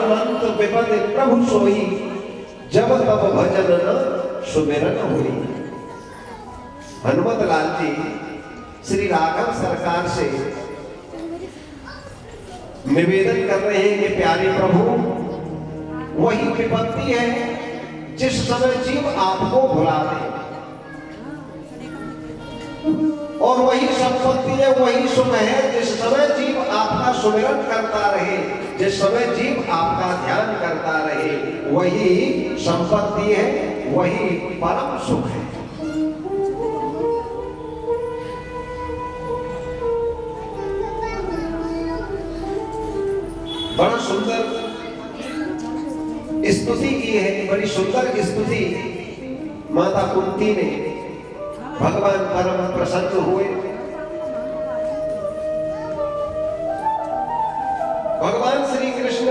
हनुमंत विपद प्रभु सोई, जब तब भजन न सुमिरन होई। हनुमत लाल जी श्री राघव सरकार से निवेदन कर रहे हैं कि प्यारे प्रभु, वही विपत्ति है जिस समय जीव आपको भुला दे, और वही संपत्ति है, वही सुख है जिस समय जीव आपका सुमिरन करता रहे, जिस समय जीव आपका ध्यान करता रहे, वही संपत्ति है, वही परम सुख है। बड़ा सुंदर स्तुति की है, बड़ी सुंदर स्तुति माता कुंती ने। भगवान परम प्रसन्न हुए। भगवान श्री कृष्ण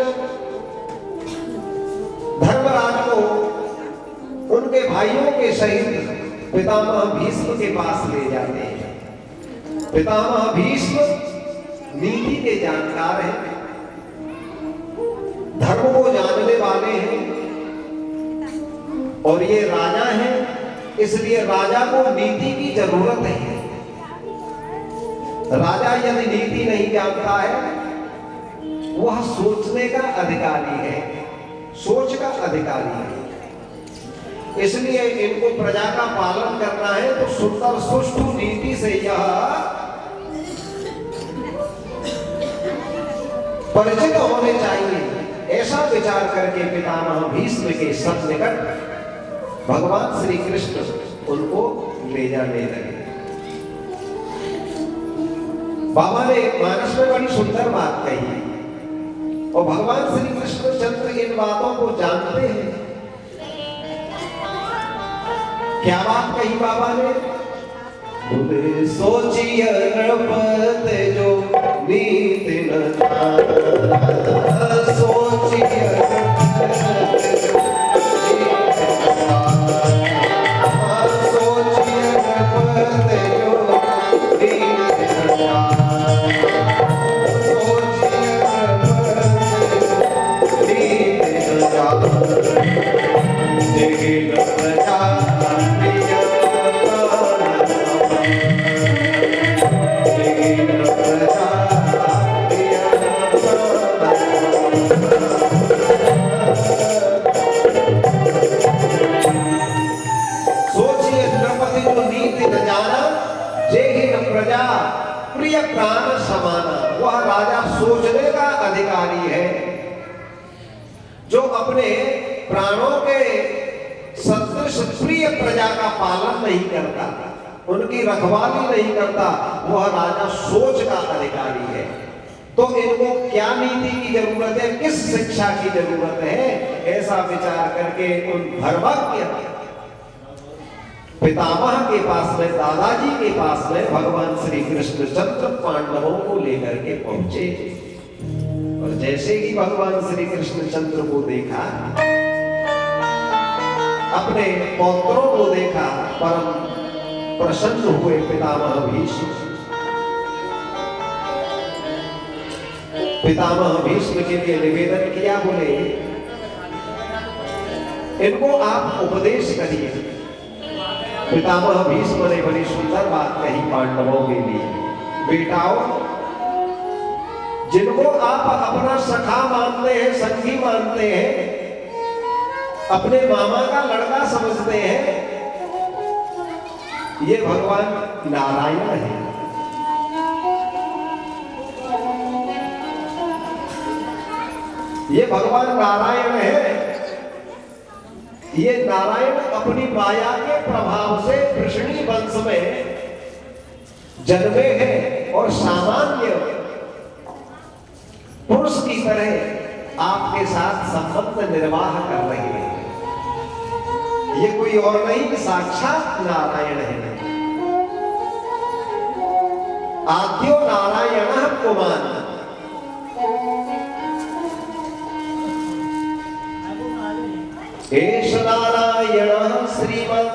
धर्मराज को उनके भाइयों के सहित पितामह भीष्म के पास ले जाते हैं। पितामह भीष्म नीति के जानकार हैं, धर्म को जानने वाले हैं, और ये राजा हैं, इसलिए राजा को नीति की जरूरत है। राजा यदि नीति नहीं जानता है, वह सोचने का अधिकारी है, सोच का अधिकारी है। इसलिए इनको प्रजा का पालन करना है तो सुंदर सुष्ठु नीति से यह परिचित होने चाहिए। ऐसा विचार करके पितामह भीष्म के सब निकट भगवान श्री कृष्ण उनको ले जाने लगे। बाबा ने मानस में बड़ी सुंदर बात कही, और भगवान श्री कृष्ण चंद्र इन बातों को जानते हैं। क्या बात कही बाबा ने? बोले सोचिए नृपत जो नीति न जाना, सोचिए प्रिय प्राण समाना। वह राजा सोचने का अधिकारी है, जो अपने प्राणों के सदृश प्रिय प्रजा का पालन नहीं करता, उनकी रखवाली नहीं करता, वह राजा सोच का अधिकारी है। तो इनको क्या नीति की जरूरत है, किस शिक्षा की जरूरत है, ऐसा विचार करके उन धर्मज्ञ पितामह के पास में, दादाजी के पास में भगवान श्री कृष्ण चंद्र पांडवों को लेकर के पहुंचे। और जैसे ही भगवान श्री कृष्ण चंद्र को देखा, अपने पौत्रों को देखा, परम प्रसन्न हुए पितामह भीष्म। पितामह भीष्म के लिए निवेदन किया, बोले इनको आप उपदेश करिए। पितामह भीष्म ने बड़ी सुंदर बात कही पांडवों के लिए, बेटाओ, जिनको आप अपना सखा मानते हैं, संगी मानते हैं, अपने मामा का लड़का समझते हैं, ये भगवान नारायण है। ये भगवान नारायण है। ये नारायण अपनी माया के प्रभाव से वृषणी वंश में जन्मे हैं, और सामान्य पुरुष की तरह आपके साथ संबंध निर्वाह कर रहे हैं। ये कोई और नहीं, साक्षात नारायण है। आद्यो नारायण कुमार। एष नारायण श्रीमन्,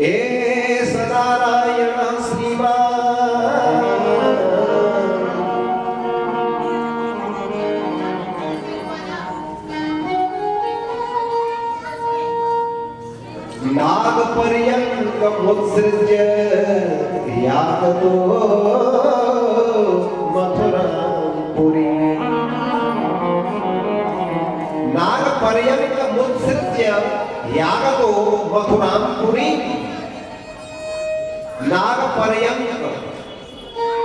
एष नारायण श्रीमन्, समुत्सृज्य यागतो मथुरापुरी। नाग पर्यंत मुत्सृज्य यागतो मथुरापुरी। नाग पर्यंत,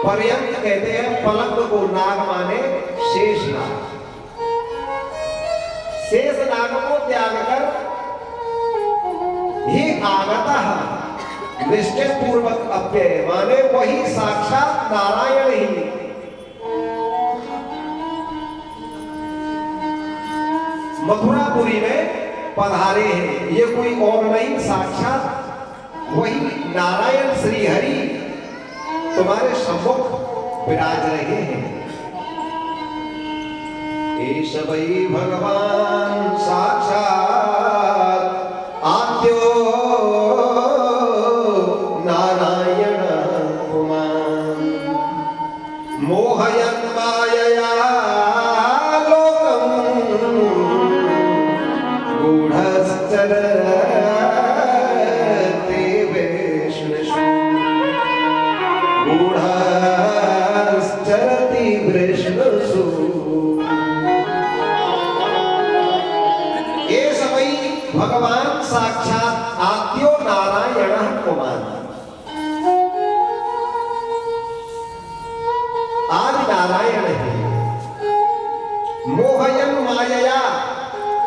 पर्यंत कहते हैं पलंग को, नाग माने शेष नाग। शेष नाग को त्याग कर ही आगतः निश्चय पूर्वक अव्यय माने वही साक्षात नारायण ही मथुरापुरी में पधारे हैं। ये कोई और नहीं, साक्षात वही नारायण श्री हरि तुम्हारे सम्मुख विराज रहे हैं। एष वै भगवान साक्षात आद्यो नारायण पुमान् मोहयन् मायया लोकम् गूढश्चरति विष्णुषु गूढश्चरति विष्णुषु। भगवान साक्षात आद्यो नारायण पुमान्, आदि नारायण है। मोहयन मायया,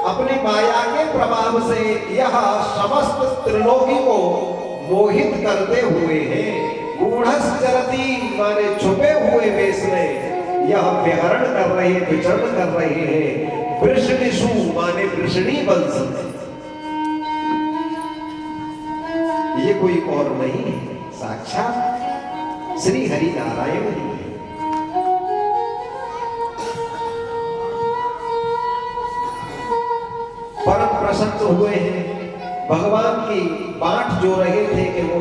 अपनी माया के प्रभाव से यह समस्त त्रिलोकी को मोहित करते हुए हैं। गूढ़श्चरति माने छुपे हुए वेश में यह विहरण कर रहे, विचरण कर रहे हैं। वृषणिषु माने वृषणी वंश में। ये कोई और नहीं है, साक्षात श्री हरि नारायण ही है। परम प्रसन्न हुए हैं। भगवान की बाट जो रहे थे कि वो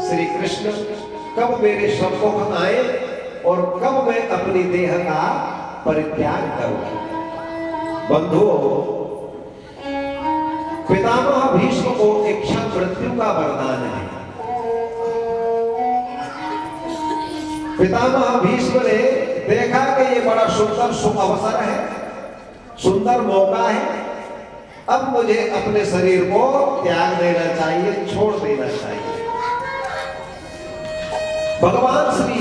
श्री कृष्ण कब मेरे सम्मुख आए और कब मैं अपनी देह का परित्याग करूं। बंधुओं, पितामह भीष्म को इच्छा मृत्यु का वरदान है। पितामह भीष्म ने देखा कि ये बड़ा सुंदर शुभ अवसर है, सुंदर मौका है। अब मुझे अपने शरीर को त्याग देना चाहिए, छोड़ देना चाहिए। भगवान श्री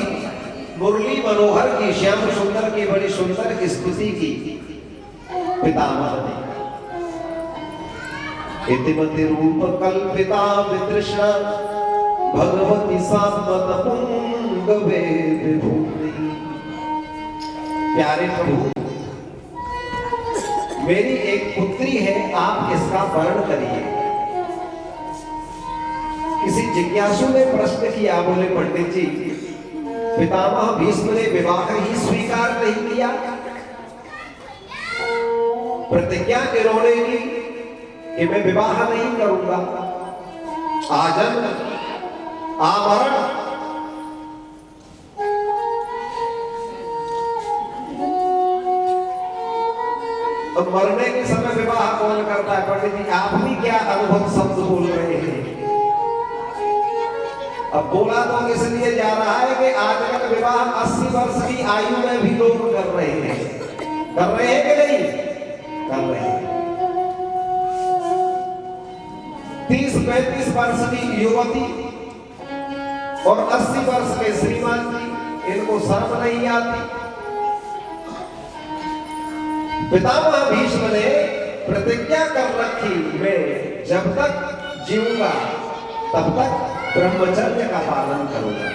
मुरली मनोहर की, श्याम सुंदर की बड़ी सुंदर स्तुति की पितामह ने। इतिमति रूप कल्पिता वितृष्णा भगवती सात्मत पुंगवे विभूति। प्यारे प्रभु, मेरी एक पुत्री है, आप इसका वर्ण करिए। किसी जिज्ञासु ने प्रश्न किया, बोले पंडित जी, पितामह भीष्म ने विवाह ही स्वीकार नहीं किया, प्रतिज्ञा इन्होंने की कि मैं विवाह नहीं करूंगा, आजन्म आमरण। अब मरने के समय विवाह कौन करता है? पंडित जी, आप भी क्या अनुभव शब्द बोल रहे हैं? अब बोला तो इसलिए जा रहा है कि आजकल विवाह 80 वर्ष की आयु में भी लोग कर रहे हैं। कर रहे हैं कि नहीं? कर रहे हैं। 30-35 वर्ष की युवती और 80 वर्ष के श्रीमान जी, इनको शर्म नहीं आती। पितामह भीष्म ने प्रतिज्ञा कर रखी, मैं जब तक जीऊंगा तब तक ब्रह्मचर्य का पालन करूंगा।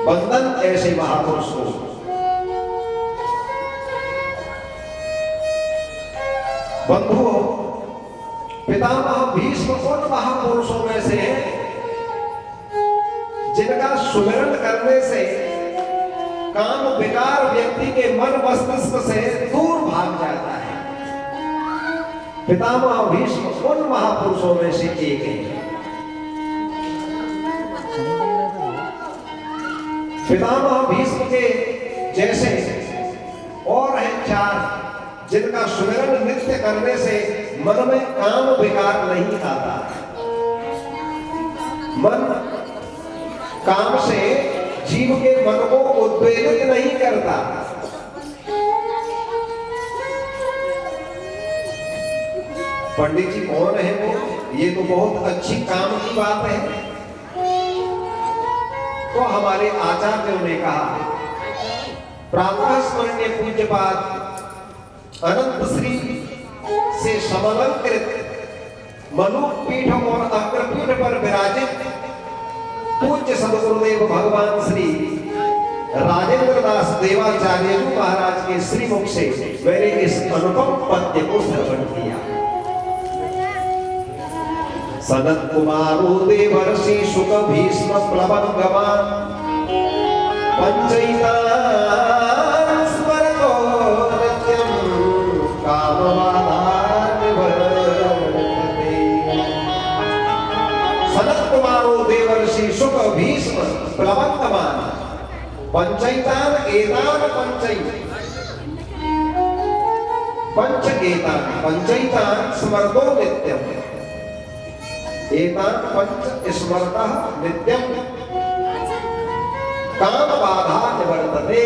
बंधन ऐसे महापुरुष को। बंधुओं, पितामह भीष्म उन महापुरुषों में से हैं जिनका सुमिरन करने से काम विकार व्यक्ति के मन मस्तिष्क से दूर भाग जाता है। पितामह भीष्म उन महापुरुषों में से एक है। पितामह भीष्म के जैसे और हैं 4 जिनका सुमिरन नित्य करने से मन में काम विकार नहीं आता। मन काम से जीव के मन को उद्वेलित नहीं करता। पंडित जी कौन है वो? ये तो बहुत अच्छी काम की बात है। तो हमारे आचार्यों ने कहा, प्रातः स्मरणीय पूज्यपाद अनंत श्री से समलंकृत मनुपीठ और अग्रपीठ पर विराजित पूज्य सदगुरुदेव भगवान श्री राजेंद्र दास देवाचार्य जी महाराज के श्रीमुख से मैंने इस अनुपम पद्य को श्रवण किया। सनत कुमारो देवर्षि शुक भीष्म प्लवंगमान पंचैतान स्मरतो नित्यं कामवादान वर्तते। सनत कुमारो देवर्षि शुक भीष्म प्लवंगमान पंचैतान एतान पंचैतान स्मरतो नित्यम एतान पंच स्मरतः नित्यम काम बाधा निवर्तते।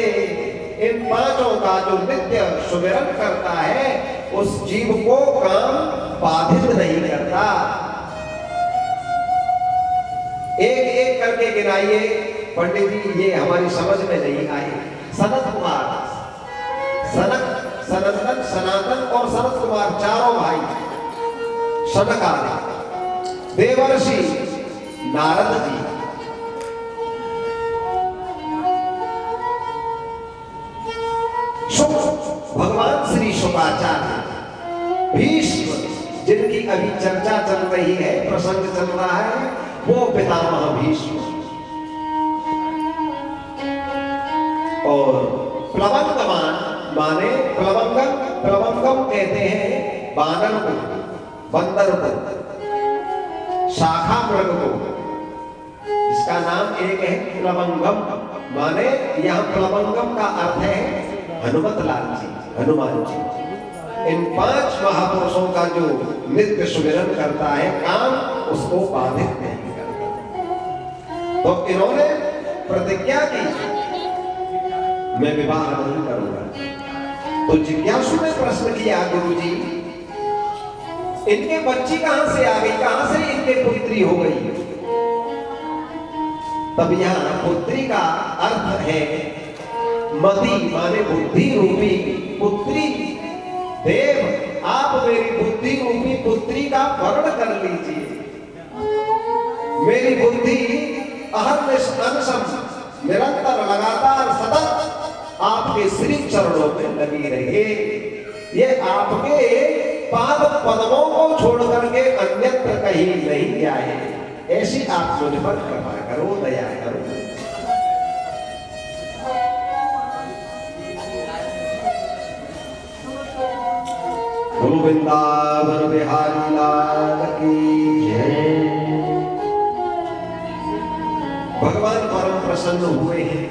इन पांचों का जो नित्य सुमिरन करता है उस जीव को काम बाधित नहीं करता। एक एक करके गिनाइए पंडित जी, ये हमारी समझ में नहीं आई। सनत कुमार, सनक, सनंदन, सनातन और सनत कुमार चारों भाई सनकादि। देवर्षि नारद जी, शुक भगवान श्री शुकाचार्य, भीष्म जिनकी अभी चर्चा चल रही है, प्रसंग चल रहा है, वो पितामह भीष्म, और प्लवंगमान माने प्लवंगम कहते हैं बानर को, बंदर को, शाखा मृग को, इसका नाम एक है प्लवंगम। माने यहां प्लवंगम का अर्थ है हनुमत लाल जी, हनुमान जी। इन पांच महापुरुषों का जो नित्य सुमिरन करता है काम उसको बाधित नहीं करता। तो इन्होंने प्रतिज्ञा की मैं विवाह नहीं करूंगा। तो जिज्ञासु ने प्रश्न किया, गुरुजी इनके बच्ची कहां से आ गई, कहां से इनके पुत्री हो गई? तब यहां पुत्री का अर्थ है मति, माने बुद्धि रूपी पुत्री। देव आप मेरी बुद्धि रूपी पुत्री का वर्ण कर लीजिए। मेरी बुद्धि अहर्निशम निरंतर लगातार सतत आपके श्री चरणों में लगी रहे। ये आपके पाद पद्मों को छोड़ करके अन्यत्र कहीं नहीं जाए। ऐसी आप मुझ पर कृपा करो, दया करो। बोलो वृंदावन बिहारी लाल की जय। भगवान परम प्रसन्न हुए हैं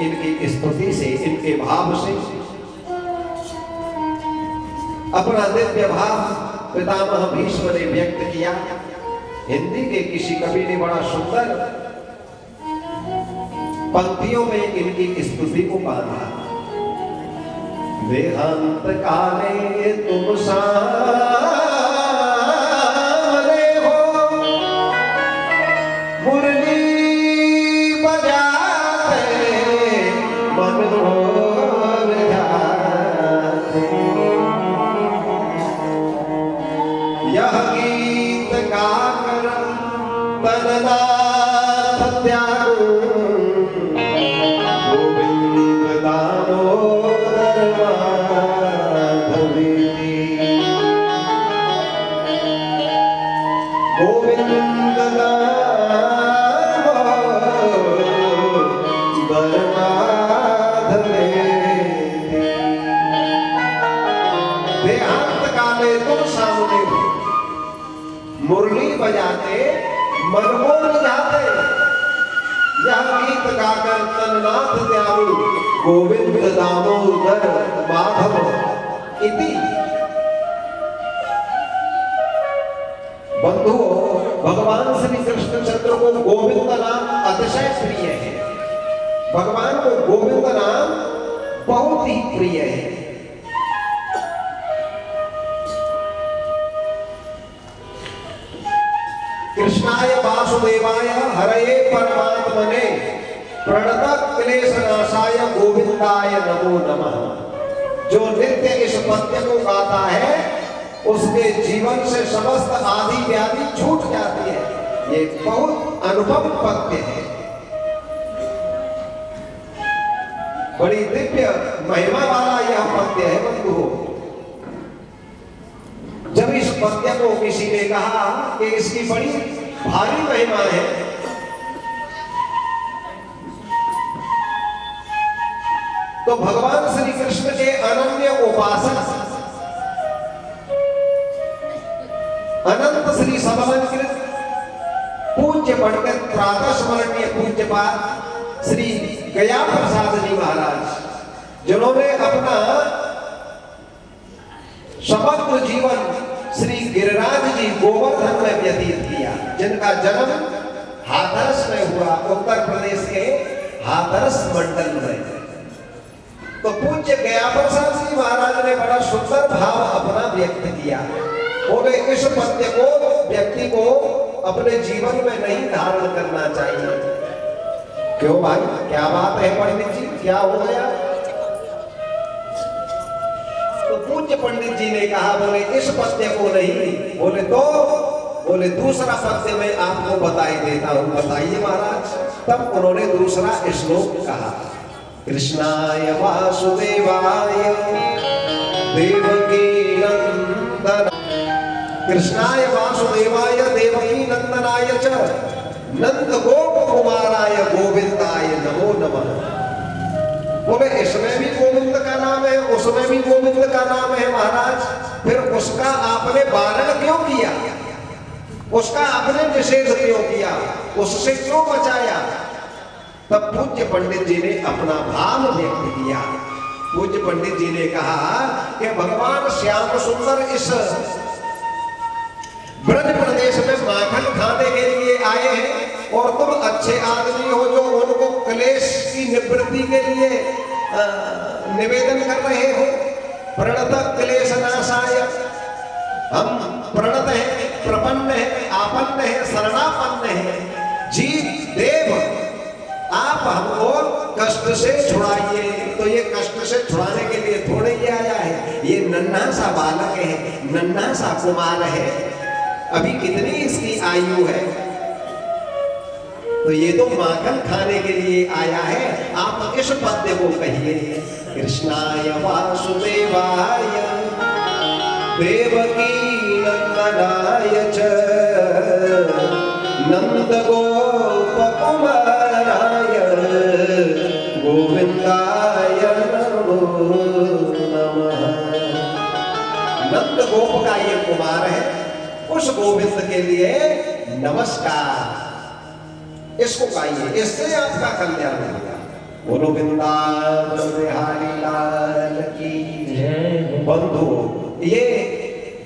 इनकी स्तुति से, इनके भाव से। अपना दिव्य भाव पितामह भीष्म ने व्यक्त किया। हिंदी के किसी कवि ने बड़ा सुंदर पंक्तियों में इनकी स्तुति को बांधा। देहांत काले तुम सामने हो, मुरली बजाते मनोहर जाते। यह गीत गाकर तननाथ त्यागो, गोविंद दामोदर माधवी। गोविंद दामोदर माधवी। देहांत काले तुम सामने हो, मुरली बजाते मनमोह जाते। यह गीत गाकर तन्नाथ त्यागु, गोविंद दामोदर माधव इति। प्रिय है। भगवान को गोविंद नाम बहुत ही प्रिय है। कृष्णाय वासुदेवाय हरये परमात्मने प्रणत क्लेशनाशाय गोविंदाय नमो नमः। जो नित्य इस पद्य को गाता है उसके जीवन से समस्त आदि व्याधि छूट जाती है। ये बहुत अनुभव पद्य है, बड़ी दिव्य महिमा वाला यह पद्य है बंधुओं। जब इस पद्य को किसी ने कहा कि इसकी बड़ी भारी महिमा है, तो भगवान श्री कृष्ण के अनन्य उपासक अनंत श्री समलंकृत पूज्य पंडित प्रातः स्मरणीय पूज्यपाद श्री गया प्रसाद जी महाराज, जिन्होंने अपना समग्र जीवन श्री गिरिराज जी गोवर्धन में व्यतीत किया, जिनका जन्म हाथरस में हुआ, उत्तर प्रदेश के हाथरस मंडल में। तो पूज्य गया प्रसाद जी महाराज ने बड़ा सुंदर भाव अपना व्यक्त किया। बोले इस पद्य को व्यक्ति को अपने जीवन में नहीं धारण करना चाहिए। क्यों भाई, क्या बात है पंडित जी, क्या हो गया? तो पूज्य पंडित जी ने कहा, बोले इस पद्य को नहीं, बोले दूसरा पद्य मैं आपको बताई देता हूं। बताइए महाराज। तब उन्होंने दूसरा श्लोक कहा, कृष्णाय वासुदेवाय देवकी नंदन, कृष्णाय वासुदेवाय देवकी नंदनाय च नंद गोप कुमाराय गोविंदाय नमो नमः। बोले इसमें भी गोविंद का नाम है, उसमें भी गोविंद का नाम है महाराज, फिर उसका आपने वारण क्यों किया? उसका आपने निषेध क्यों किया? उससे क्यों बचाया? तब पूज्य पंडित जी ने अपना भाव व्यक्त किया। पूज्य पंडित जी ने कहा कि भगवान श्याम सुंदर इस ब्रज प्रदेश में माखन खाने के लिए आए हैं और तुम अच्छे आदमी हो जो उनको क्लेश की निवृत्ति के लिए निवेदन कर रहे हो। प्रणत क्लेश नाशाय, हम प्रणत हैं, प्रपन्न हैं, आपन्न हैं, शरणापन्न हैं। जी देव, आप हमको कष्ट से छुड़ाइए। तो ये कष्ट से छुड़ाने के लिए थोड़े ही आया है, ये नन्हा सा बालक है, नन्हा सा कुमार है, अभी कितनी इसकी आयु है, तो ये तो माखन खाने के लिए आया है। आप इस पद्य को कहिए, कृष्णाय वासुदेवाय देवकी नंदनाय च नंद गोप कुमाराय गोविंदाय नमो नमः। नंद गोप का ये कुमार है, उस गोविंद के लिए नमस्कार। इसको गाइए, इससे आपका कल्याण होगा। बोलो वृंदावन बिहारी लाल की जय। बंधु, ये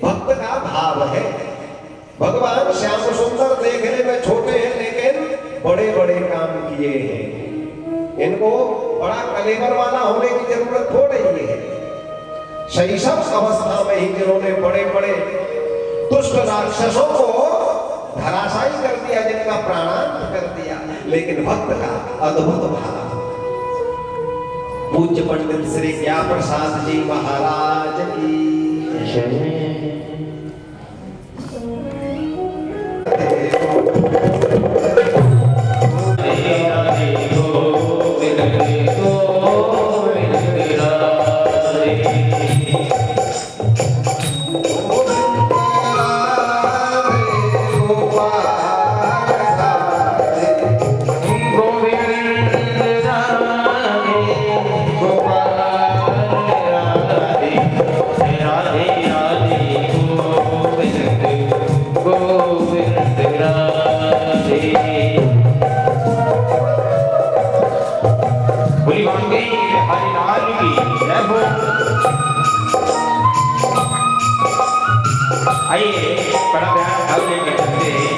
भक्त का भाव है। भगवान श्याम सुंदर देखने में छोटे हैं लेकिन बड़े बड़े काम किए हैं। इनको बड़ा कलेवर वाला होने की जरूरत थोड़ी ही है। शैशव अवस्था में ही जिन्होंने बड़े बड़े दुष्ट राक्षसों को धराशायी कर दिया, जिनका प्राणांत कर दिया, लेकिन भक्त का अद्भुत भाव। पूज्य पंडित श्री गया प्रसाद जी महाराज की आइए बड़ा ध्यान भाव लेकर चलते हैं।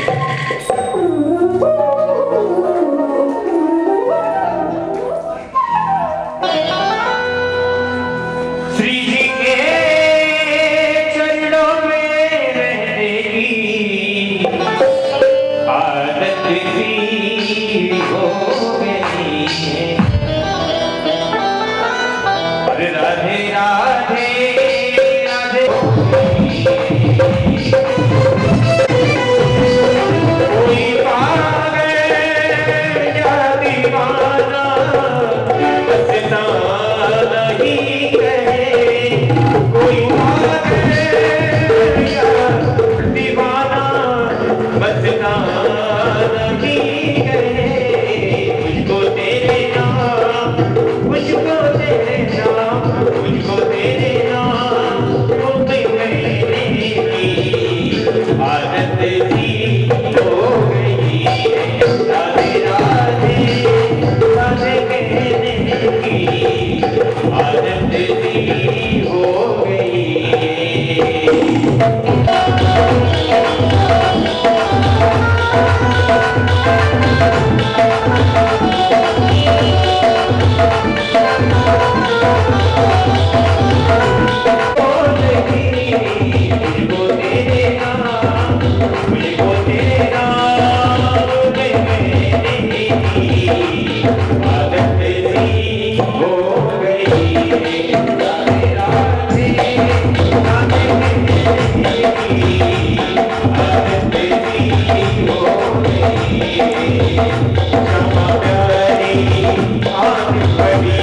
आग पड़ी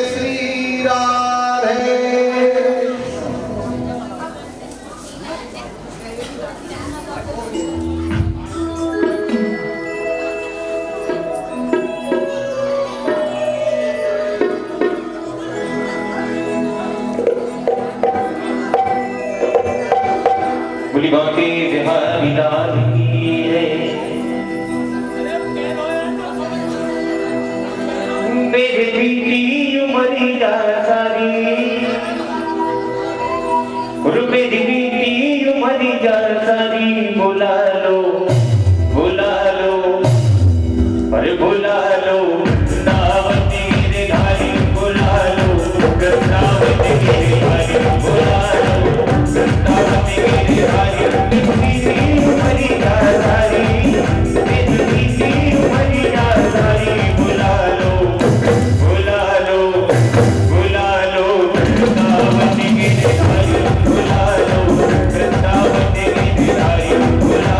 श्री राधे। बोली बाके बिहारी लाल की है। मेरे बीती उमरिया सारी, और मेरी बीती उमरिया सारी, बुला लो अरे बुला लो दावत मेरे घारी, बुला लो दावत मेरे घारी, बुला लो दावत मेरे घारी। बीती उमरिया सारी, मेरी बीती उमरिया सारी, बुला लो दावत मेरे घारी, बुला लो दावत मेरे घारी, बुला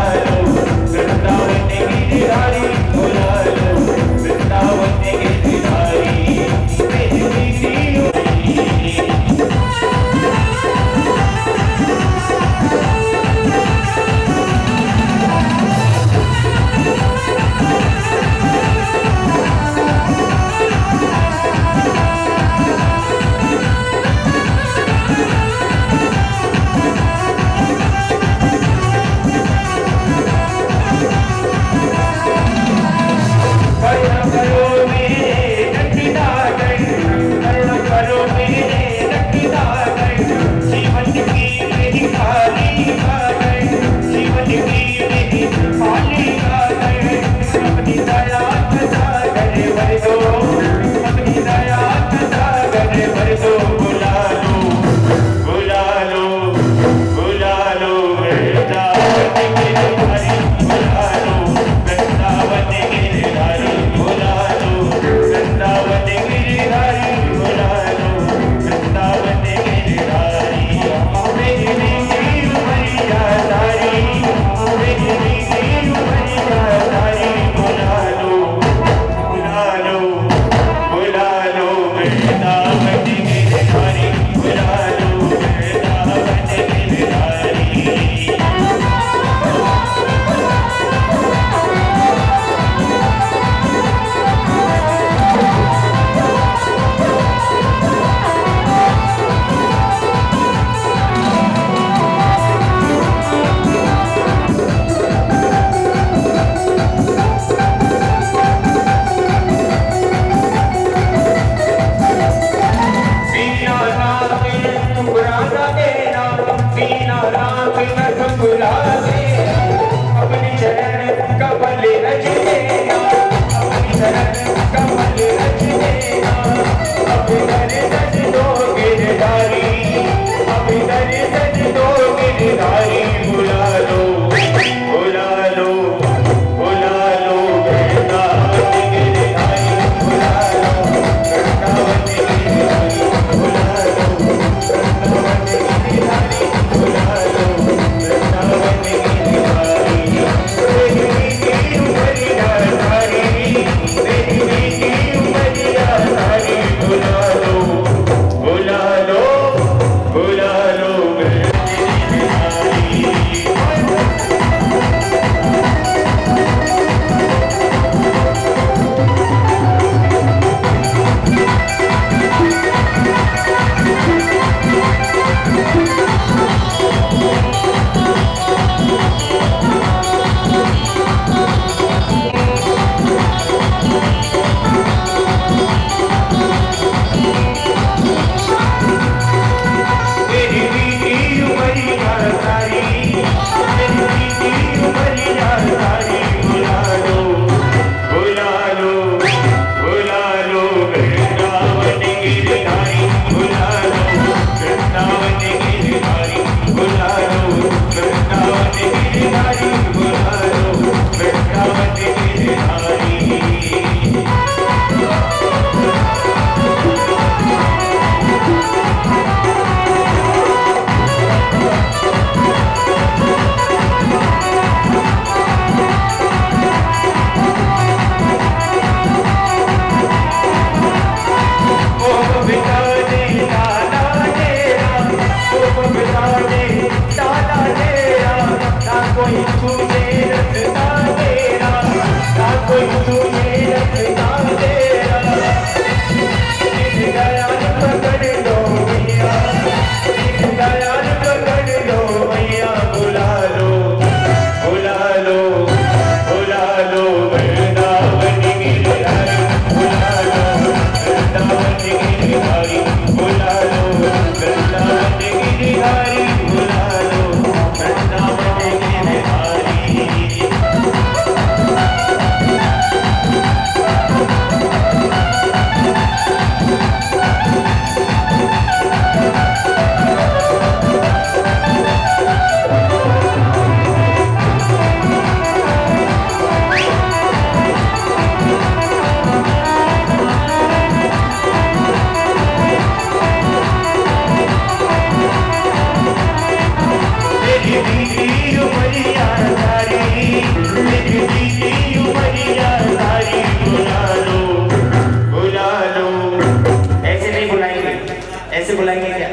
ऐसे बुलाएंगे क्या?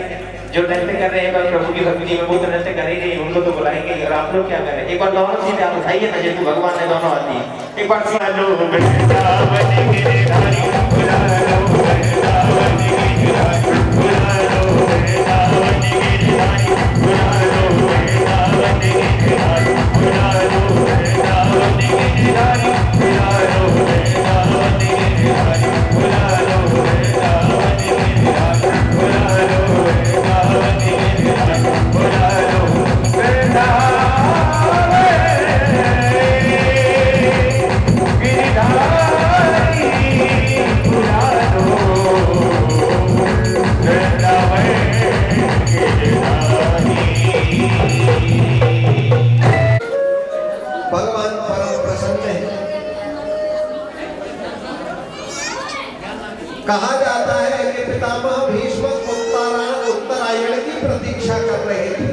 जो नृत्य कर रहे हैं बस प्रभु की भक्ति में, वो तो नृत्य करेंगे ही, उनको तो बुलाएंगे ही। और आप लोग क्या करें? एक बार दोनों चीजें आप उठाइए ना, जैसे भगवान ने दोनों आती है। एक बार सुना लो वृंदावन गिरिधारी, बुला लो वृंदावन गिरिधारी, बुला लो वृंदावन गिरिधारी, बुला लो वृंदावन गिरिधारी, बुला लो वृंदावन गिरिधारी, बुला लो वृंदावन गिरिधारी, बुला लो वृंदावन गिरिधारी, बुला लो वृंदावन गिरिधारी, बुला लो भगवान परम प्रसन्न है। कहा जाता है कि पितामह भीष्म उत्तरायण की प्रतीक्षा कर रहे थे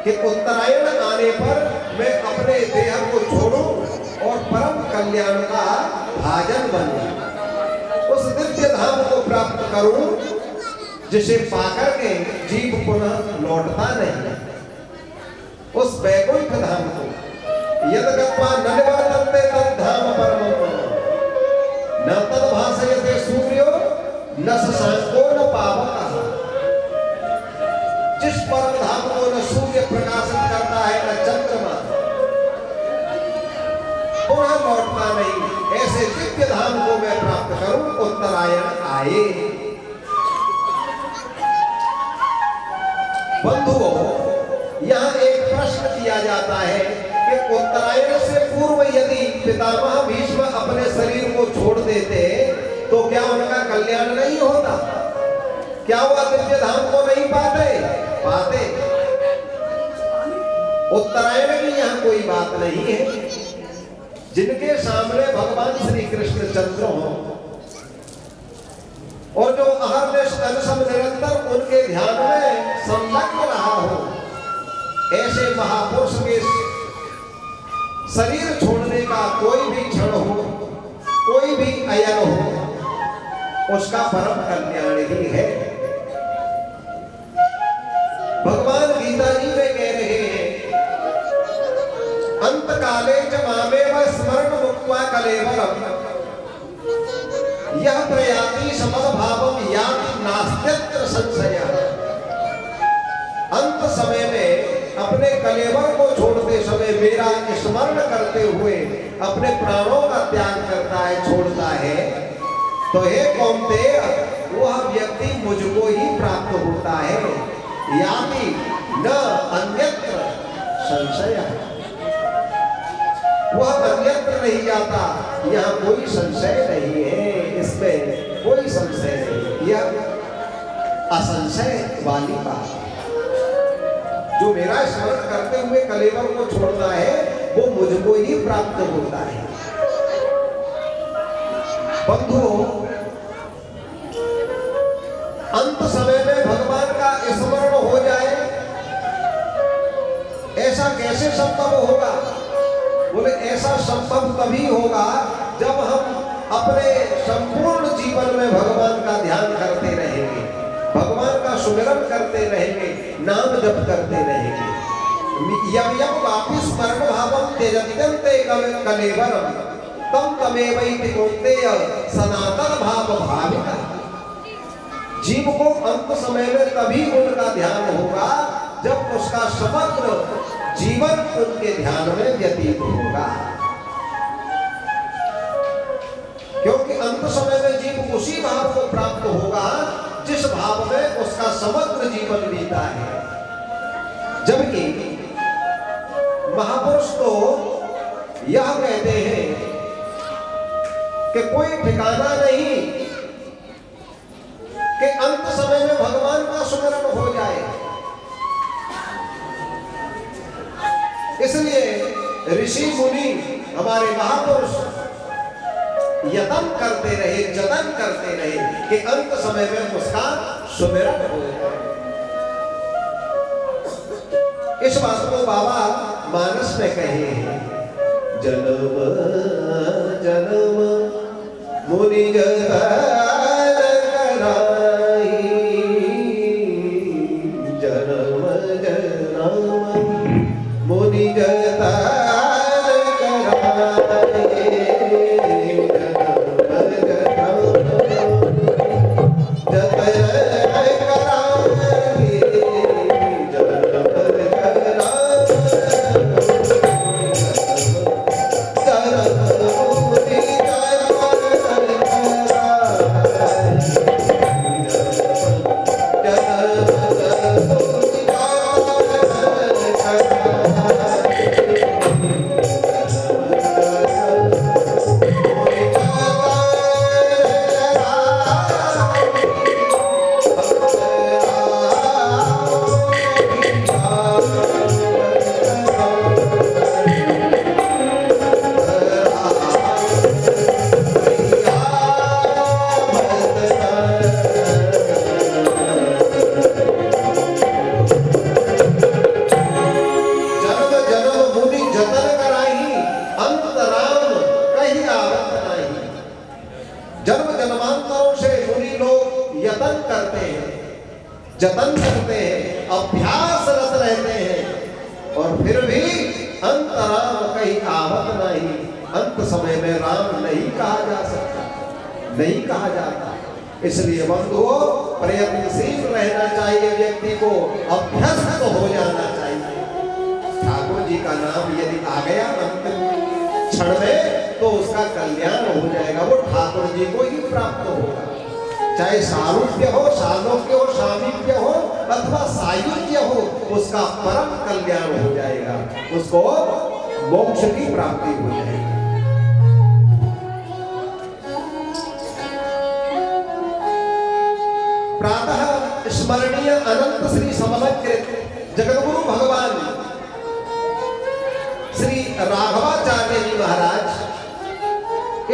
कि उत्तरायण आने पर मैं अपने देह को छोड़ूं और परम कल्याण का भाजन बनूं, उस दिव्य धाम को प्राप्त करूं जिसे पाकर के जीव पुनः लौटता नहीं, उस वैकुंठ धाम को। यद गत्वा न निवर्तन्ते तद्धाम परमं न तद्भासयते सूर्यो न शशांको न पावकः। जिस परम धाम को न सूर्य प्रकाशित करता है न चंद्रमा, पुनः लौटता नहीं, ऐसे दिव्य धाम को मैं प्राप्त करूं, उत्तरायण आए। बंधुओं, यहाँ एक प्रश्न किया जाता है कि उत्तरायण से पूर्व यदि पितामह भीष्म अपने शरीर को छोड़ देते तो क्या उनका कल्याण नहीं होता? क्या वह दिव्य धाम को नहीं पाते? उत्तरायण की यहाँ कोई बात नहीं है। जिनके सामने भगवान श्री कृष्ण चंद्र हो और जो अहर्निश निरंतर उनके ध्यान में संलग्न रहा हो, ऐसे महापुरुष के शरीर छोड़ने का कोई भी क्षण हो, कोई भी अयन हो, उसका परम कल्याण ही है। भगवान गीता जी में कह रहे हैं, अंत काले च मामेव स्मरण मुक्त्वा कलेवरम यह प्रयाति समभावम याति नास्त्यत्र संशयः। अंत समय में अपने कलेवर को छोड़ते समय मेरा स्मरण करते हुए अपने प्राणों का त्याग करता है, छोड़ता है, तो हे कौन्तेय, वह व्यक्ति मुझको ही प्राप्त होता है। याति न अन्यत्र संशयः, वह अन्यत्र नहीं जाता, यहाँ कोई संशय नहीं है, इसमें कोई संशय नहीं। यह असंशय वाली बात। जो मेरा स्मरण करते हुए कलेवर को छोड़ता है वो मुझको ही प्राप्त होता है। बंधुओं, अंत समय में भगवान का स्मरण हो जाए, ऐसा कैसे संभव होगा? बोले ऐसा संभव तभी होगा जब हम अपने संपूर्ण जीवन में भगवान का ध्यान करते रहेंगे, भगवान का सुमिरन करते रहेंगे, नाम जप करते रहेंगे। यम यम वापि स्मरण भावम त्यजत्यन्ते कलेवरम तम तमेवैति कौन्तेय सनातन भाव भाविका। जीव को अंत समय में तभी उनका ध्यान होगा जब उसका समग्र जीवन उनके ध्यान में व्यतीत होगा, क्योंकि अंत समय में जीव उसी भाव को प्राप्त होगा जिस भाव में उसका समग्र जीवन बीता है। जबकि महापुरुष तो यह कहते हैं कि कोई ठिकाना नहीं कि अंत समय में भगवान का स्मरण हो जाए। इसलिए ऋषि मुनि हमारे महापुरुष यत्न करते रहे, जतन करते रहे कि अंत समय में उसका सुमिरन हो जाए। इस बात को बाबा मानस में कहे हैं, जन्म जन्म मुनि जतन कराई यत्न करते हैं, जतन करते हैं, अभ्यासरत रहते हैं और फिर भी अंत राम कहीं आवत नहीं, अंत समय में राम नहीं कहा जा सकता, नहीं कहा जाता। इसलिए बंधुओं, प्रयत्नशील रहना चाहिए, व्यक्ति को अभ्यस्त हो जाना चाहिए। ठाकुर जी का नाम यदि आ गया अंतिम क्षण में तो उसका कल्याण हो जाएगा, वो ठाकुर जी को ही प्राप्त होगा। चाहे सारूप्य हो, सालोक्य हो, सामीप्य हो अथवा सायुज्य हो, उसका परम कल्याण हो जाएगा, उसको मोक्ष की प्राप्ति हो जाएगी। प्रातः स्मरणीय अनंत श्री समलकृत जगतगुरु भगवान श्री राघवाचार्य जी महाराज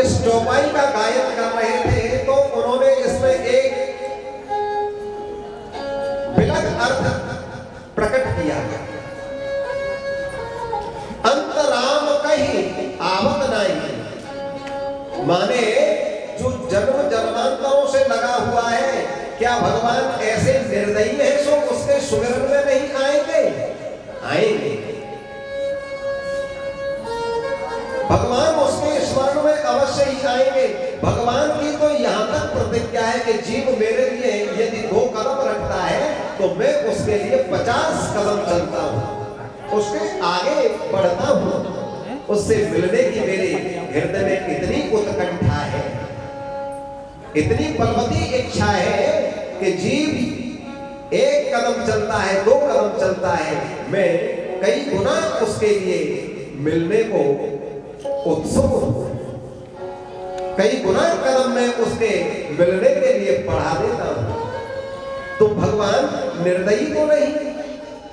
इस चौपाई का गायन कर रहे थे, तो उन्होंने इसमें एक विलग अर्थ प्रकट किया। अंत राम कहीं आवत नहीं, माने जो जन्म जन्मांतरों से लगा हुआ है, क्या भगवान ऐसे निर्दयी है सो उसके सुमिरन में नहीं आएंगे? आएंगे। भगवान उसके स्मरण में अवश्य ही आएंगे। भगवान की तो यहाँ तक प्रतिज्ञा है कि जीव मेरे लिए यदि 2 कदम रखता है तो मैं उसके लिए 50 कदम चलता हूँ, उसके आगे बढ़ता हूँ। उससे मिलने की मेरे हृदय में इतनी उत्कंठा है, इतनी बलवती इच्छा है कि जीव 1 कदम चलता है, 2 कदम चलता है, मैं कई गुना उसके लिए मिलने को उत्सुक हूं, कई गुना कदम में उसके मिलने के लिए बढ़ा देता हूं। तो भगवान निर्दयी तो नहीं,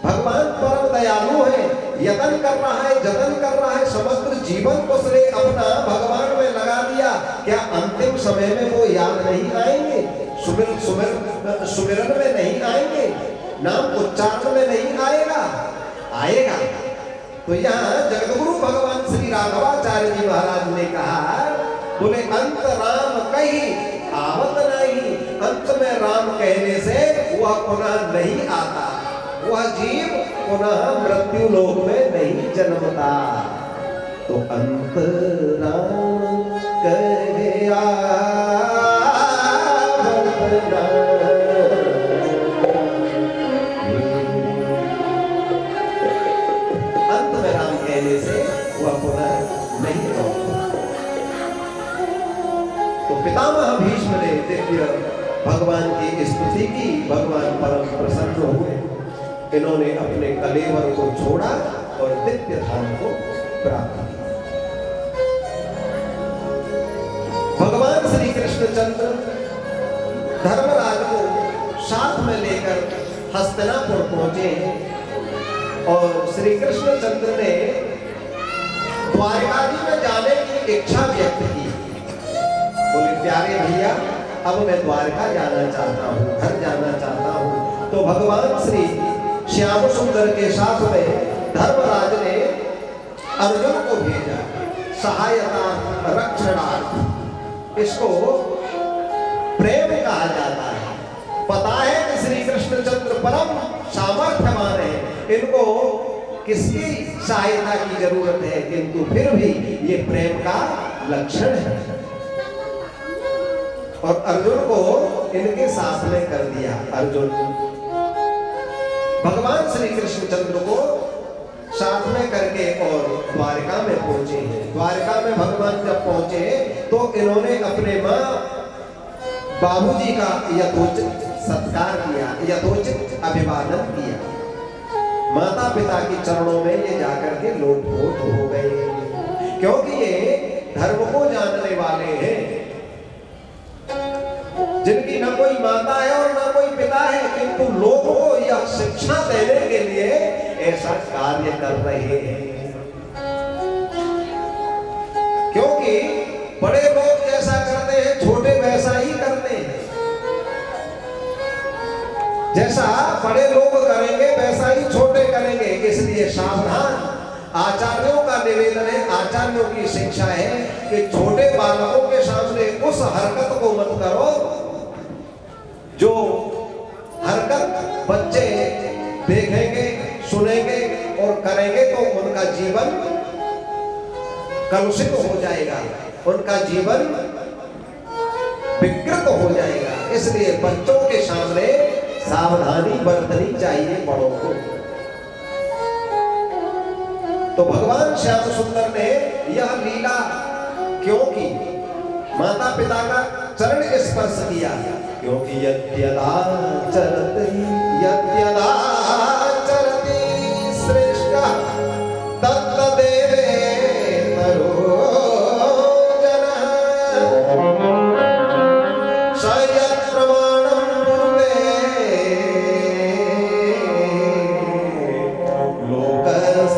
भगवान परम दयालु है, यत्न कर रहा है, जतन कर रहा है, समग्र जीवन उसने अपना भगवान में लगा दिया। क्या अंतिम समय में वो याद नहीं आएंगे, सुमिरन में नहीं आएंगे, नाम उच्चारण में नहीं आएगा? आएगा। तो यहाँ जगतगुरु भगवान श्री राघवाचार्य जी महाराज ने कहा, बोले अंत राम कहीं आवत नहीं, अंत में राम कहने से वह पुनः नहीं आता, वह जीव पुनः मृत्यु लोक में नहीं जन्मता। तो अंत राम कहे आवत नहीं, अंत में राम कहने से वह पुनः नहीं लौटता। तो पितामह भीष्म ने दिव्य भगवान की स्तुति की, भगवान परम प्रसन्न हुए, इन्होंने अपने कलेवर को छोड़ा और दिव्य धाम को प्राप्त किया। भगवान श्री कृष्णचंद्र धर्मराज को साथ में लेकर हस्तिनापुर पहुंचे और श्री कृष्णचंद्र ने द्वारकाधी में जाने की इच्छा व्यक्त की। बोले प्यारे भैया, अब मैं द्वारका जाना चाहता हूँ, घर जाना चाहता हूँ। तो भगवान श्री श्याम सुंदर के साथ में धर्मराज ने अर्जुन को भेजा सहायता रक्षणार्थ। इसको प्रेम कहा जाता है। पता है कि श्री कृष्णचंद्र परम सामर्थ्यवान है, इनको किसकी सहायता की जरूरत है, किंतु फिर भी ये प्रेम का लक्षण है। और अर्जुन को इनके साथ में कर दिया। अर्जुन भगवान श्री कृष्णचंद्र को साथ में करके और द्वारका में पहुंचे। द्वारका में भगवान जब पहुंचे तो इन्होंने अपने माँ बाबूजी का यथोचित सत्कार किया, यथोचित अभिवादन किया। माता पिता के चरणों में ये जाकर के लोटपोट हो गए, क्योंकि ये धर्म को जानने वाले हैं, जिनकी न कोई माता है और न कोई पिता है, किंतु लोगों को यह शिक्षा देने के लिए ऐसा कार्य कर रहे हैं। क्योंकि बड़े लोग जैसा करते हैं, छोटे वैसा ही करते हैं। जैसा बड़े लोग करेंगे वैसा ही छोटे करेंगे, इसलिए सावधान। आचार्यों का निवेदन है, आचार्यों की शिक्षा है कि छोटे बालकों के सामने उस हरकत को मत करो जो हरकत बच्चे देखेंगे, सुनेंगे और करेंगे तो उनका जीवन कलुषित हो जाएगा, उनका जीवन विकृत हो जाएगा। इसलिए बच्चों के सामने सावधानी बरतनी चाहिए बड़ों को। तो भगवान श्याम सुंदर ने यह लीला क्यों की? माता पिता का चरण स्पर्श किया, क्योंकि यद्यदा चरति श्रेष्ठ तत्तदेवे तरो जनः सयत् प्रमाणं कुरुते लोकस्तदनुवर्तते।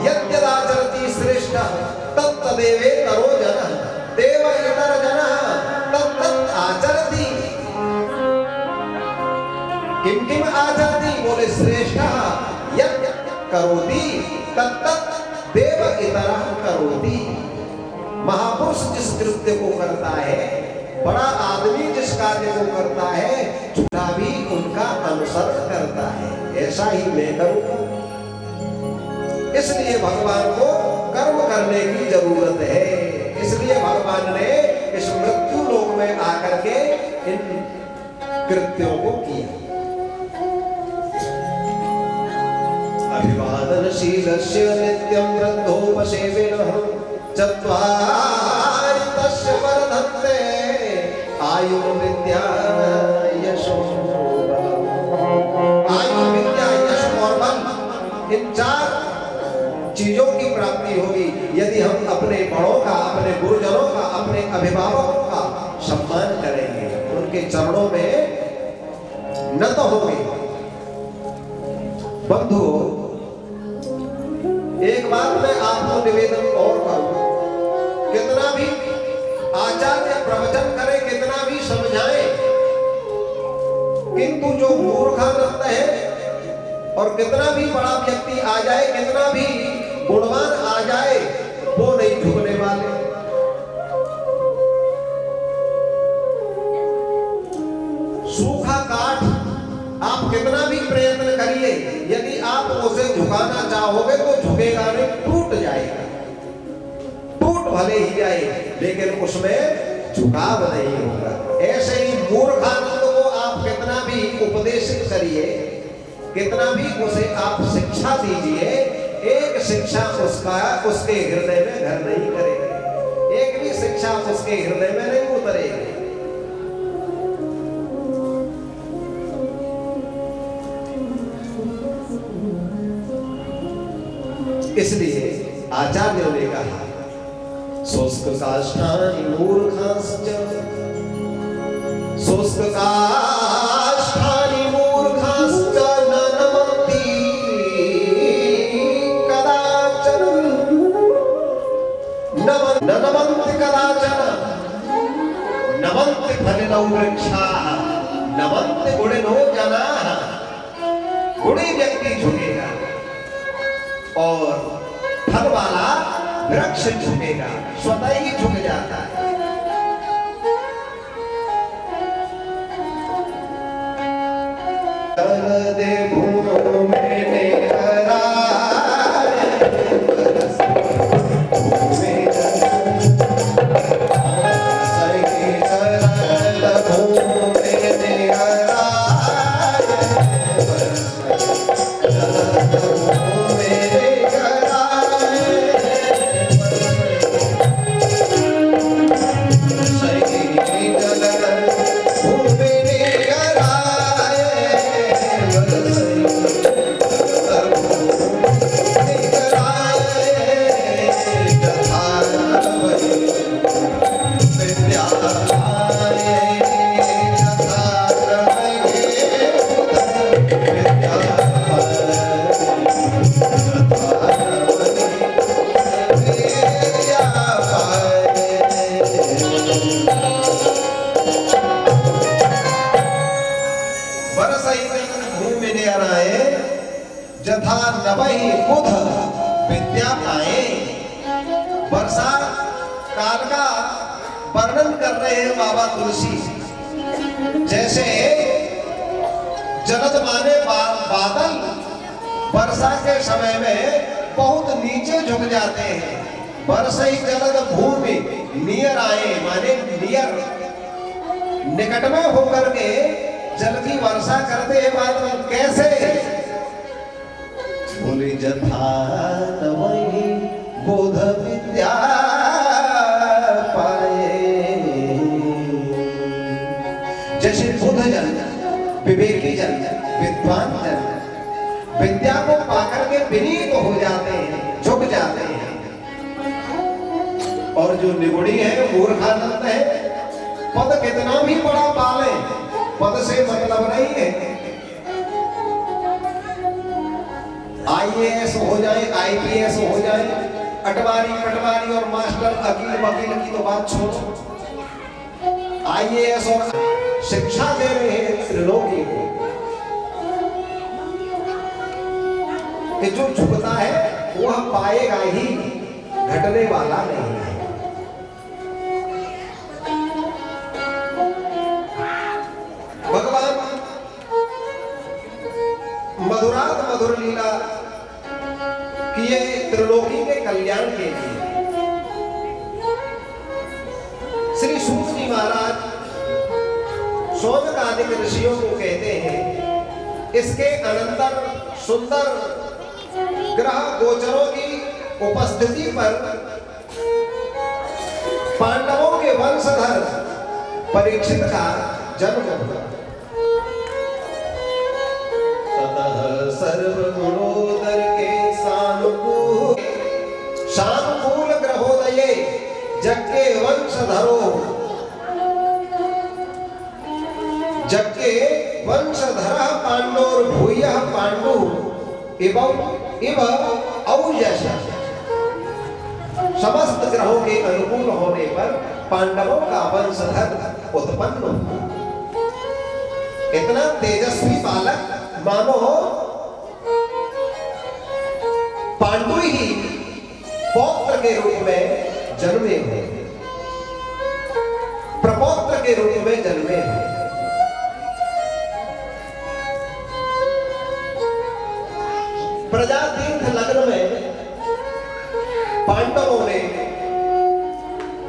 यद्यदा चरति श्रेष्ठ तत्तदेवे तरो जनः देव इतर जनः तत्तत् आचरति। किम किम आचरति? बोले श्रेष्ठ यत् करोति तत्तत् देव इतरः करोति। महापुरुष जिस कृत्य को करता है, बड़ा आदमी जिस कार्य को करता है, छोटा भी उनका अनुसरण करता है। ऐसा ही मैं करूंगा। इसलिए भगवान को कर्म करने की जरूरत है। इसलिए भगवान ने इस मृत्यु लोक में आकर के इन कृत्यों को किया। अभिवादनशीलस्य नित्यं वृद्धोपसेविनः चत्वारि तस्य वर्धन्ते आयुर्विद्या यशो बलम्। आयुर्विद्या यश और बल, इन चार चीजों की प्राप्ति होगी यदि हम अपने बड़ों का, अपने गुरुजनों का, अपने अभिभावकों का सम्मान करेंगे, उनके चरणों में नत होंगे। बंधुओं, एक बात मैं आपको निवेदन और करूं, कितना भी आचार्य प्रवचन करे, कितना भी समझाए, किंतु जो मूर्खानंद है और कितना भी बड़ा व्यक्ति आ जाए, कितना भी गुणवान आ जाए, वो नहीं झुकने वाले। सूखा काठ आप कितना भी प्रयत्न करिए, यदि आप उसे झुकाना चाहोगे तो झुकेगा नहीं, टूट जाएगा। टूट भले ही जाए लेकिन उसमें झुकाव नहीं होगा। ऐसे ही मूर्खानंद को आप कितना भी उपदेशित करिए, कितना भी उसे आप शिक्षा दीजिए, एक शिक्षा उसके हृदय में घर नहीं करेगी, एक भी शिक्षा उसके हृदय में नहीं उतरेगी। इसलिए आचार्यों ने कहा, शुष्क काष्ठानि मूर्खांश्च, शुष्क काष्ठानि मूर्खांश्च न नमन्ति कदाचन, न नमन्ति कदाचन, नमन्ति फलिनौ वृक्षाः, नमन्ति गुणिनो जनाः। गुणी व्यक्ति झुकेगा और फल वाला वृक्ष झुकेगा, स्वतः ही झुक जाता है। दे भूमो में जथा नवहि बुध विद्या पाए। वर्षा का काल का वर्णन कर रहे हैं बाबा तुलसी। जैसे जलद माने बादल वर्षा के समय में बहुत नीचे झुक जाते हैं। वर्षई जलद भूमि नियर आए, माने नियर, निकट में होकर के जल की वर्षा करते हैं बादल। कैसे? बोले जथा तवहि बोध विद्या पाए। जैसे बुध जन, विवेकी जन, विद्वान जन विद्या को पाकर के विनीत हो जाते हैं, झुक जाते हैं। और जो निगुणी है, मूर्खानंद है, पद कितना भी बड़ा पाले, पद से मतलब नहीं है। IAS हो जाए, IPS हो जाए, अटवारी पटवारी और मास्टर अकील वकील की तो बात छोड़ो, IAS और शिक्षा दे रहे हैं त्रिलोकी को कि जो झुकता है वह पाएगा ही, घटने वाला नहीं है। भगवान मधुरात मधुर लीला किए त्रिलोकी के कल्याण के लिए। श्री सूत जी महाराज शौनक आदि ऋषियों को कहते हैं, इसके अनंतर सुंदर ग्रह गोचरों की उपस्थिति पर पांडवों के वंशधर परीक्षित का जन्म हुआ। ततः सर्वगुणोदर के सानुकूल ग्रहोदये जग वंशधरो, जग वंशधर पांडोर भूयः पांडु इव औजस। समस्त ग्रहों के अनुकूल होने पर पांडवों का वंशधर उत्पन्न हुआ। इतना तेजस्वी बालक मानो पांडु ही पौत्र के रूप में जन्मे हैं, प्रपौत्र के रूप में जन्मे हैं। प्रजातीर्थ लग्न में पांडवों ने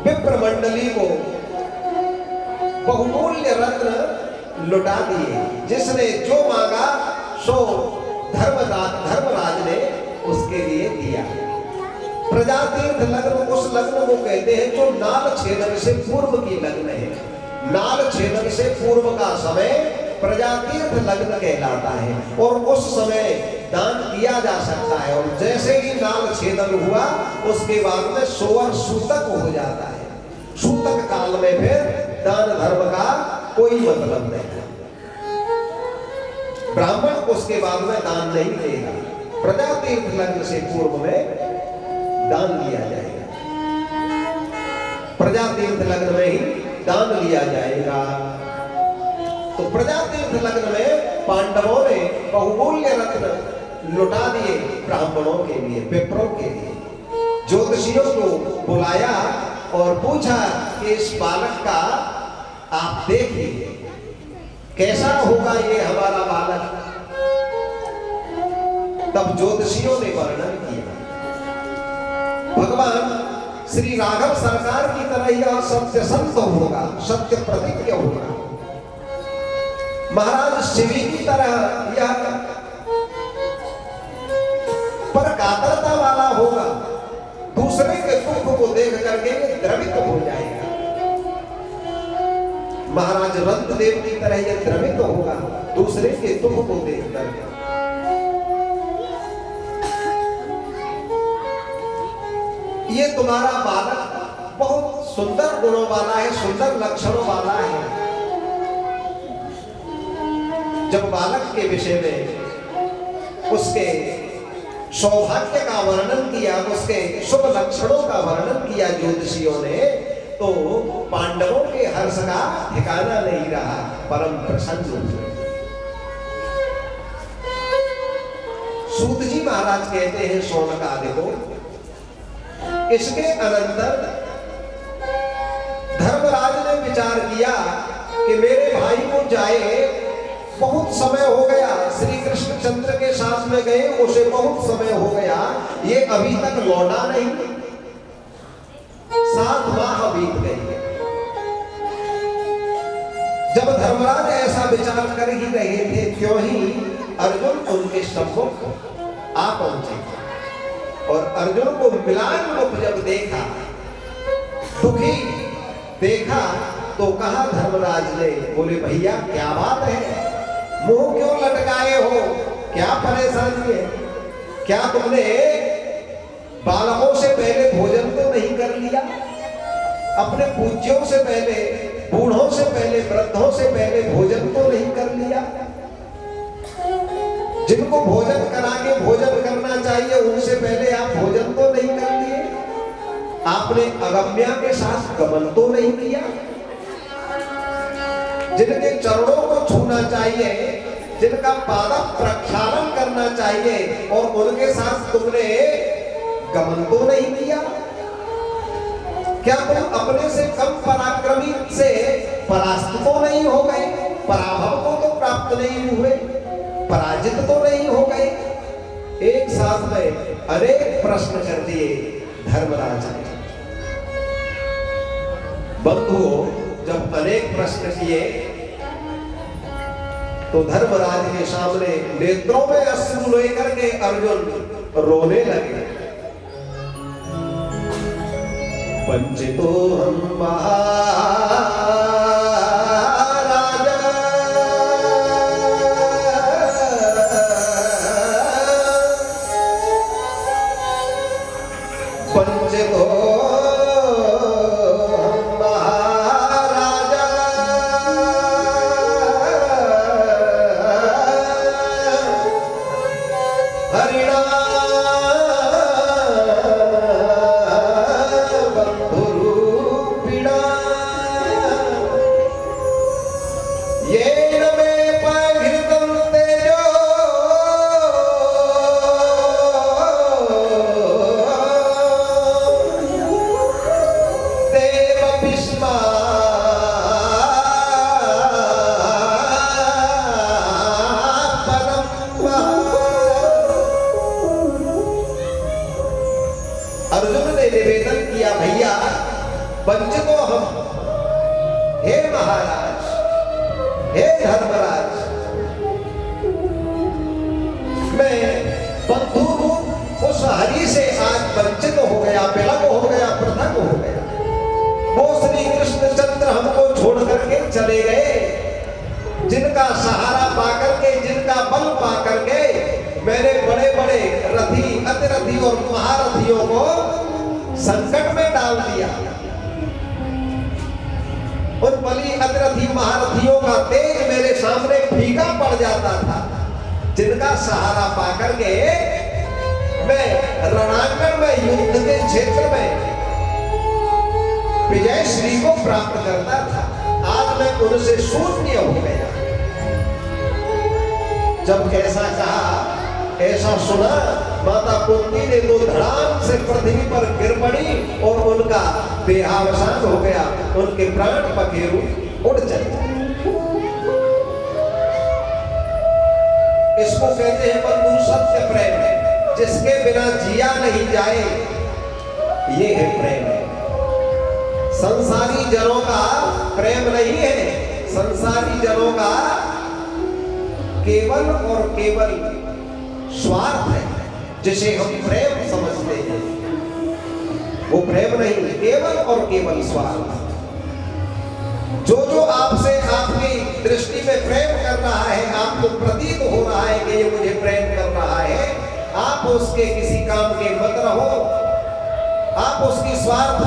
विप्र मंडली को बहुमूल्य रत्न लुटा दिए। जिसने जो मांगा सो धर्मराज ने उसके लिए दिया। प्रजातीर्थ लग्न उस लग्न को कहते हैं जो नाल छेदन से पूर्व की लग्न है। नाल छेदन से पूर्व का समय प्रजातीर्थ लग्न कहलाता है और उस समय दान किया जा सकता है। और जैसे ही नाल छेदन हुआ उसके बाद में सोवर सूतक हो जाता है। सूतक काल में फिर दान धर्म का कोई मतलब नहीं है। ब्राह्मण उसके बाद में दान नहीं देगा। प्रजातीर्थ लग्न से पूर्व में दान लिया जाएगा। प्रजातीर्थ लग्न में ही दान लिया जाएगा। तो प्रजातीर्थ लग्न में पांडवों ने बहुमूल्य रत्न लुटा दिए ब्राह्मणों के लिए, विप्रों के लिए। ज्योतिषियों को बुलाया और पूछा कि इस बालक का आप देखिए कैसा होगा ये हमारा बालक। तब ज्योतिषियों ने वर्णन किया, भगवान श्री राघव सरकार की तरह यह सत्य संत होगा, सत्य प्रतिज्ञ होगा। महाराज शिवी की तरह यह पर कातरता वाला होगा। दूसरे के दुख को देख करके द्रवित हो जाएगा। महाराज रंतदेव की तरह यह द्रवित होगा दूसरे के दुख को देख करके। ये तुम्हारा बालक बहुत सुंदर गुणों वाला है, सुंदर लक्षणों वाला है। जब बालक के विषय में उसके सौभाग्य का वर्णन किया, उसके शुभ लक्षणों का वर्णन किया ज्योतिषियों ने, तो पांडवों के हर्ष का ठिकाना नहीं रहा। परम प्रसन्न हुए। सूत जी महाराज कहते हैं शौनक आदि को, इसके अनंतर विचार किया कि मेरे भाई को जाए, बहुत समय हो गया, श्री कृष्णचंद्र के साथ में गए उसे बहुत समय हो गया, ये अभी तक लौटा नहीं। 7 माह बीत गए। जब धर्मराज ऐसा विचार कर ही रहे थे, क्यों ही अर्जुन उनके सम्मुख आ पहुंचे और अर्जुन को मिलान मुख जब देखा, दुखी देखा, तो कहा धर्मराज ने, बोले भैया क्या बात है, मुंह क्यों लटकाए हो, क्या परेशानी है, क्या तुमने बालकों से पहले भोजन तो नहीं कर लिया, अपने पूज्यों से पहले, बूढ़ों से पहले, वृद्धों से पहले भोजन तो नहीं कर लिया, जिनको भोजन करा के भोजन करना चाहिए उनसे पहले आप भोजन तो नहीं कर लिए, आपने अगम्या के साथ गमन तो नहीं किया, जिनके चरणों को छूना चाहिए, जिनका पाद प्रक्षालन करना चाहिए और उनके साथ तुमने गमन तो नहीं किया, क्या तुम अपने से कम पराक्रमी से परास्त तो नहीं हो गए, पराभव को तो प्राप्त नहीं हुए, पराजित तो नहीं हो गए। एक साथ में अनेक प्रश्न कर दिए धर्मराज ने। बंधुओं, जब अनेक प्रश्न किए तो धर्मराज के सामने नेत्रों में अश्रु लेकर के अर्जुन रोने लगे। वंचितो हम महाराज, वंचितो हम महाराज, हरिणा अर्जुन ने निवेदन किया, भैया वंचितो हम, हे महाराज, हे धर्मराज, मैं बंधु उस हरि से आज वंचित हो गया, विलग हो गया, पृथक हो गया। वो श्री कृष्णचंद्र हमको छोड़ करके चले गए, जिनका सहारा पाकर के, जिनका बल पाकर के मैंने बड़े बड़े रथी, अतिरथी और महारथियों को संकट में डाल दिया। उन बली अतिरथी महारथियों का तेज मेरे सामने फीका पड़ जाता था, जिनका सहारा पाकर के मैं रणांगण में, युद्ध के क्षेत्र में विजय श्री को प्राप्त करता था। आज मैं उनसे शून्य हो गया। जब ऐसा कहा, ऐसा सुना, माता कुंती ने तो धड़ाम से पृथ्वी पर गिर पड़ी और उनका देहावसान हो गया, उनके प्राण पखेरु उड़ चले। इसको कहते हैं बंधु सत्य प्रेम, जिसके बिना जिया नहीं जाए, ये है प्रेम। संसारी जनों का प्रेम नहीं है, संसारी जनों का केवल और केवल स्वार्थ है, जिसे हम प्रेम समझते हैं। वो प्रेम नहीं, केवल और केवल स्वार्थ। जो जो आपसे, आपकी दृष्टि में प्रेम कर रहा है, आपको प्रतीत हो रहा है कि ये मुझे प्रेम कर रहा है, आप उसके किसी काम के मत रहो, आप उसकी स्वार्थ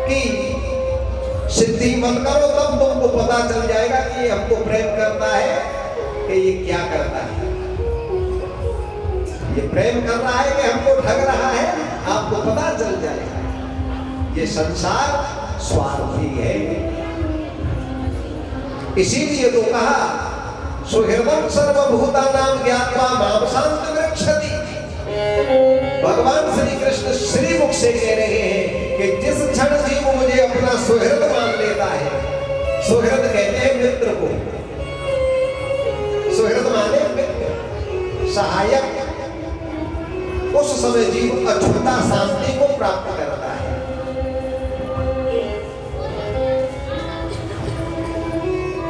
की सिद्धि मत करो, तब तुमको पता चल जाएगा कि ये हमको प्रेम करता है कि ये क्या करता है। ये प्रेम कर रहा है कि हमको ठग रहा है, आपको पता चल जाएगा। ये संसार स्वार्थी है। इसीलिए तो कहा, सुहृदं सर्वभूतानां ज्ञात्वा मां शान्तिमृच्छति। भगवान श्री कृष्ण श्री मुख से कह रहे हैं कि जिस क्षण जीव मुझे अपना सुहृद मान लेता मित्र को, सुहृद माने मित्र, सहायक, उस समय जीव अछूता शांति को प्राप्त करता है।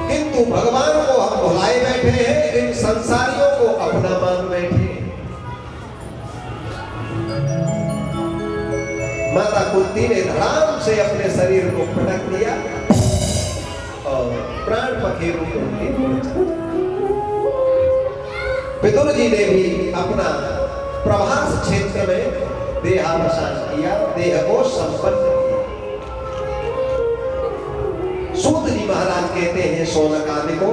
किंतु भगवान को हम भुलाए बैठे हैं, इन संसारियों को अपना मान बैठे। माता कुंती ने धड़ाम से अपने शरीर को पटक दिया और प्राण पखेरु को विदुर जी ने भी अपना प्रभास क्षेत्र में देहावसान किया, देह को संपन्न किया। सूत जी महाराज कहते हैं शौनक आदि को,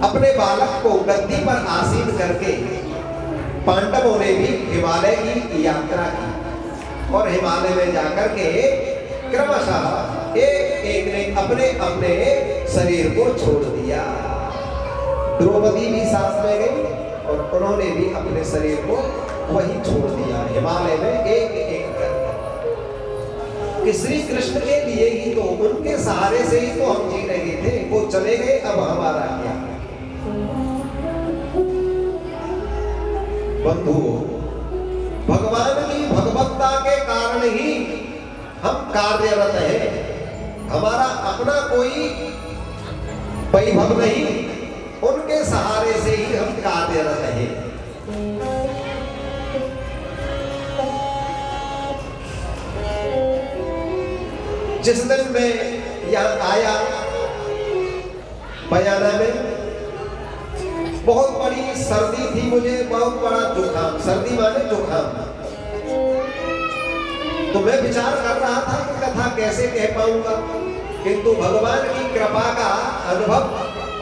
अपने बालक को गद्दी पर आसीन करके पांडवों ने भी हिमालय की यात्रा की और हिमालय में जाकर के क्रमशः एक एक ने अपने अपने शरीर को छोड़ दिया। द्रौपदी भी साथ में गई और उन्होंने भी अपने शरीर को वहीं छोड़ दिया हिमालय में एक एक करके। कि श्री कृष्ण के लिए ही तो, उनके सहारे से ही तो हम जी रहे थे, वो चले गए, अब हमारा क्या। बंधुओं, भगवान की भगवत्ता के कारण ही हम कार्यरत हैं। हमारा अपना कोई वैभव नहीं, उनके सहारे से ही हम कार्यरत हैं। जिस दिन मैं यहाँ आया बयाना में, बहुत बड़ी सर्दी थी, मुझे बहुत बड़ा जुकाम, सर्दी माने जुकाम। तो मैं विचार कर रहा था कि कथा कैसे कह पाऊंगा, किंतु भगवान की कृपा का अनुभव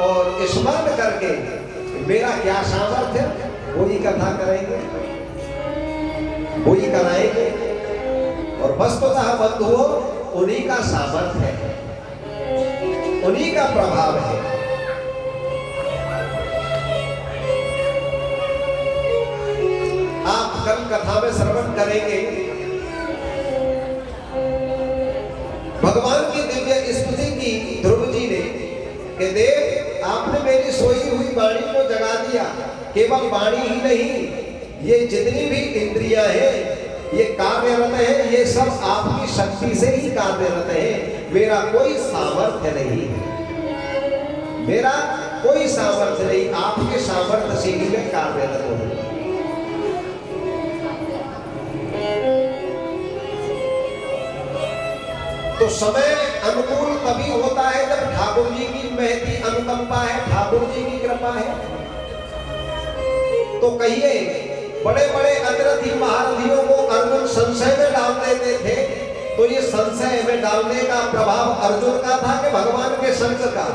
और स्मरण करके मेरा क्या सामर्थ्य, वही कथा करेंगे, वही कराएंगे। और वस्तुतः बंधुओं, उन्हीं का सामर्थ्य है, उन्हीं का प्रभाव है। आप कल कथा में श्रवण करेंगे, भगवान की दिव्य स्तुति की ध्रुव जी ने कि देव, आपने मेरी सोई हुई वाणी को जगा दिया। केवल वाणी ही नहीं, ये जितनी भी इंद्रियां हैं, ये कार्यरत है, ये सब आपकी शक्ति से ही कार्यरत है। मेरा कोई सामर्थ्य नहीं, मेरा कोई सामर्थ्य नहीं, आपके सामर्थ्य से ही मैं कार्यरत हूं। तो समय अनुकूल तभी होता है जब ठाकुर जी की महती अनुकंपा है, ठाकुर जी की कृपा है। तो कहिए, बड़े बड़े अतिरथी महारथियों को अर्जुन संशय में डाल देते थे, तो ये संशय में डालने का प्रभाव अर्जुन का था कि भगवान के संग का?